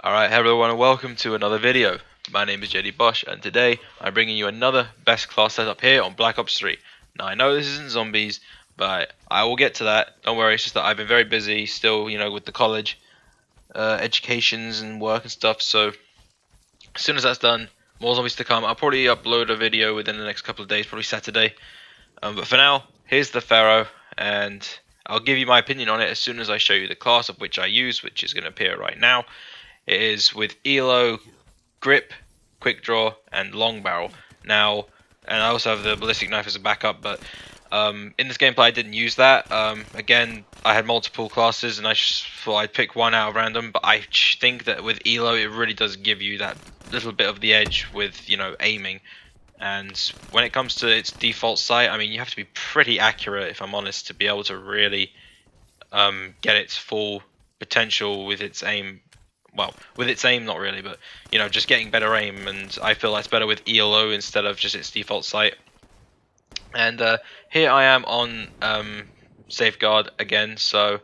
Alright, hello everyone and welcome to another video. My name is JD Bosch and today I'm bringing you another best class setup here on Black Ops 3. Now I know this isn't zombies, but I will get to that. Don't worry, it's just that I've been very busy still, with the college educations and work and stuff, so as soon as that's done, more zombies to come. I'll probably upload a video within the next couple of days, probably Saturday. But for now, here's the Pharaoh, and I'll give you my opinion on it as soon as I show you the class of which I use, which is going to appear right now. It is with ELO, grip, quick draw, and long barrel. Now, and I also have the ballistic knife as a backup, but in this gameplay I didn't use that. Again, I had multiple classes and I just thought I'd pick one out of random, but I think that with ELO it really does give you that little bit of the edge with, aiming. And when it comes to its default sight, I mean, you have to be pretty accurate, if I'm honest, to be able to really get its full potential with its aim. Well, with its aim, not really, but, just getting better aim, and I feel that's better with ELO instead of just its default sight. And here I am on Safeguard again, so,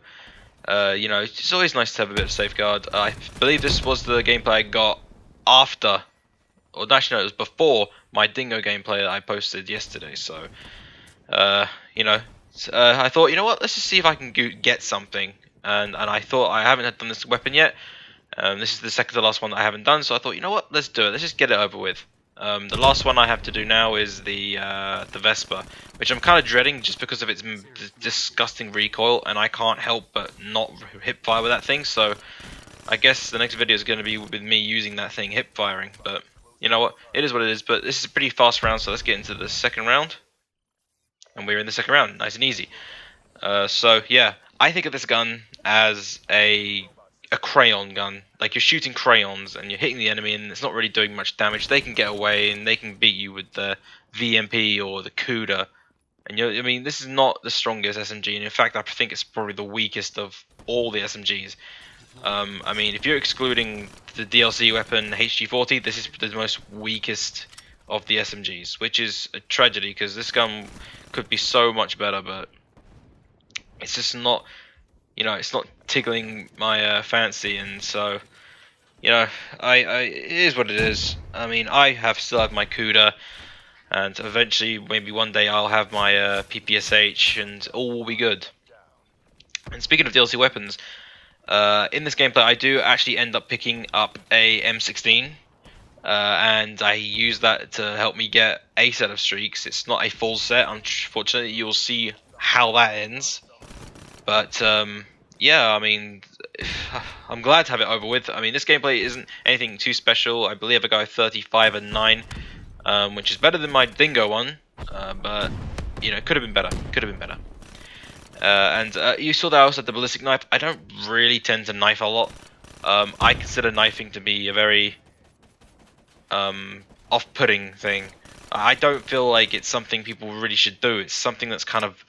it's always nice to have a bit of Safeguard. I believe this was the gameplay I got after, or actually no, it was before my Dingo gameplay that I posted yesterday, so, I thought, you know what, let's just see if I can get something, and I thought I haven't done this weapon yet. This is the second to last one that I haven't done, so I thought, you know what, let's do it. Let's just get it over with. The last one I have to do now is the Vespa, which I'm kind of dreading just because of its disgusting recoil, and I can't help but not hip fire with that thing. So I guess the next video is going to be with me using that thing hip firing. But you know what, it is what it is. But this is a pretty fast round, so let's get into the second round. And we're in the second round, nice and easy. So yeah, I think of this gun as a crayon gun. Like, you're shooting crayons and you're hitting the enemy and it's not really doing much damage. They can get away and they can beat you with the VMP or the CUDA. And I mean, this is not the strongest SMG, and in fact I think it's probably the weakest of all the SMGs. I mean, if you're excluding the DLC weapon HG40, this is the most weakest of the SMGs, which is a tragedy because this gun could be so much better, but it's just not, it's not tickling my fancy, and so, it is what it is. I mean, I still have my CUDA, and eventually, maybe one day, I'll have my PPSH, and all will be good. And speaking of DLC weapons, in this gameplay, I do actually end up picking up a M16, and I use that to help me get a set of streaks. It's not a full set, unfortunately. You'll see how that ends. But yeah, I mean, I'm glad to have it over with. I mean, this gameplay isn't anything too special. I believe I got 35 and 9, which is better than my Dingo one, but it could have been better. Could have been better. And you saw that I also had the ballistic knife. I don't really tend to knife a lot. I consider knifing to be a very off-putting thing. I don't feel like it's something people really should do. It's something that's kind of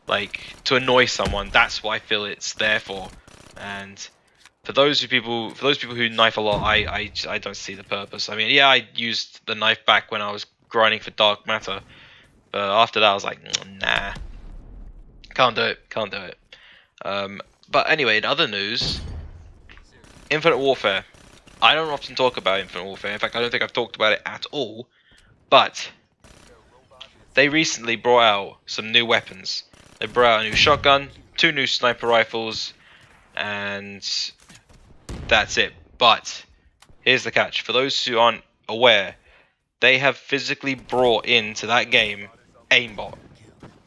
like to annoy someone. That's what I feel it's there for. And for those people who knife a lot, I don't see the purpose. I mean, yeah, I used the knife back when I was grinding for dark matter, but after that I was like, nah, can't do it. But anyway, in other news, Infinite Warfare. I don't often talk about Infinite Warfare. In fact, I don't think I've talked about it at all. But they recently brought out some new weapons. They brought out a new shotgun, 2 new sniper rifles, and that's it. But here's the catch. For those who aren't aware, they have physically brought into that game aimbot,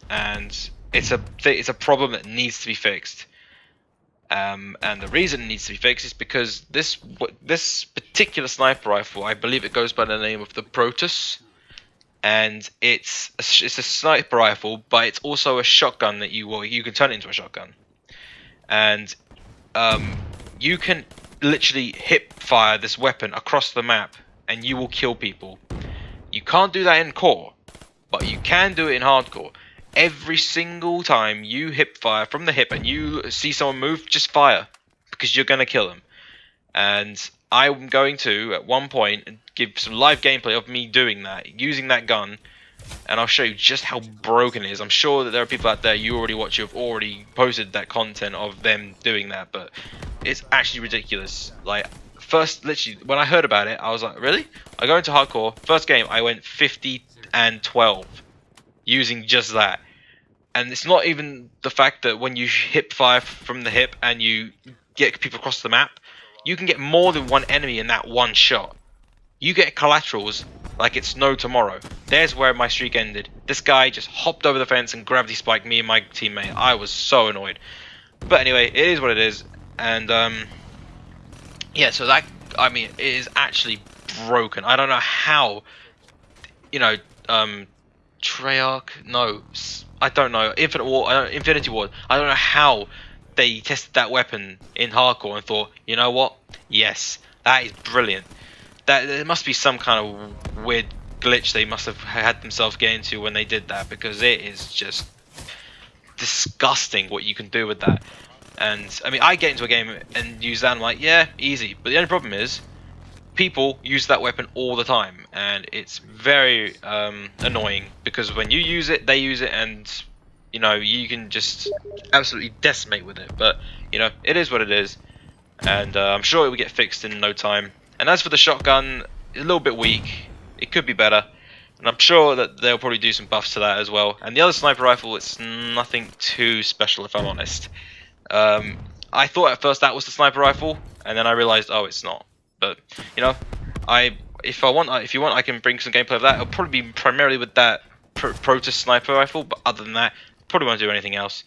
and it's a problem that needs to be fixed. And the reason it needs to be fixed is because this particular sniper rifle, I believe it goes by the name of the Protus. And it's a sniper rifle, but it's also a shotgun that you can turn it into a shotgun, and you can literally hip fire this weapon across the map, and you will kill people. You can't do that in core, but you can do it in hardcore. Every single time you hip fire from the hip and you see someone move, just fire, because you're gonna kill them. And I'm going to, at one point, give some live gameplay of me doing that, using that gun, and I'll show you just how broken it is. I'm sure that there are people out there you already watch who have already posted that content of them doing that, but it's actually ridiculous. Like, first, literally, when I heard about it, I was like, really? I go into hardcore. First game, I went 50 and 12 using just that. And it's not even the fact that when you hip fire from the hip and you get people across the map, you can get more than one enemy in that one shot. You get collaterals like it's no tomorrow. There's where my streak ended. This guy just hopped over the fence and gravity spiked me and my teammate. I was so annoyed. But anyway, it is what it is. And yeah, so that, I mean, it is actually broken. I don't know how, you know, Treyarch, no, I don't know, Infinity Ward, I don't know how they tested that weapon in hardcore and thought, you know what, yes, that is brilliant. That there must be some kind of weird glitch they must have had themselves get into when they did that, because it is just disgusting what you can do with that. And I mean, I get into a game and use that and I'm like, yeah, easy. But the only problem is, people use that weapon all the time, and it's very annoying, because when you use it, they use it, and you know, you can just absolutely decimate with it. But you know, it is what it is, and I'm sure it will get fixed in no time. And as for the shotgun, a little bit weak. It could be better, and I'm sure that they'll probably do some buffs to that as well. And the other sniper rifle, it's nothing too special, if I'm honest. I thought at first that was the sniper rifle, and then I realized, oh, it's not. But you know, if you want, I can bring some gameplay of that. It'll probably be primarily with that Protus sniper rifle, but other than that, probably won't do anything else.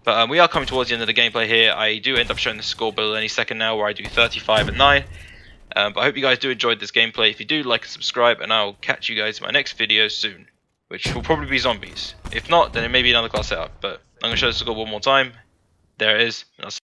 But we are coming towards the end of the gameplay here. I do end up showing the scoreboard any second now, where I do 35 and 9. But I hope you guys do enjoy this gameplay. If you do, like and subscribe, and I'll catch you guys in my next video soon, which will probably be zombies. If not, then it may be another class setup. But I'm gonna show the scoreboard one more time. There it is.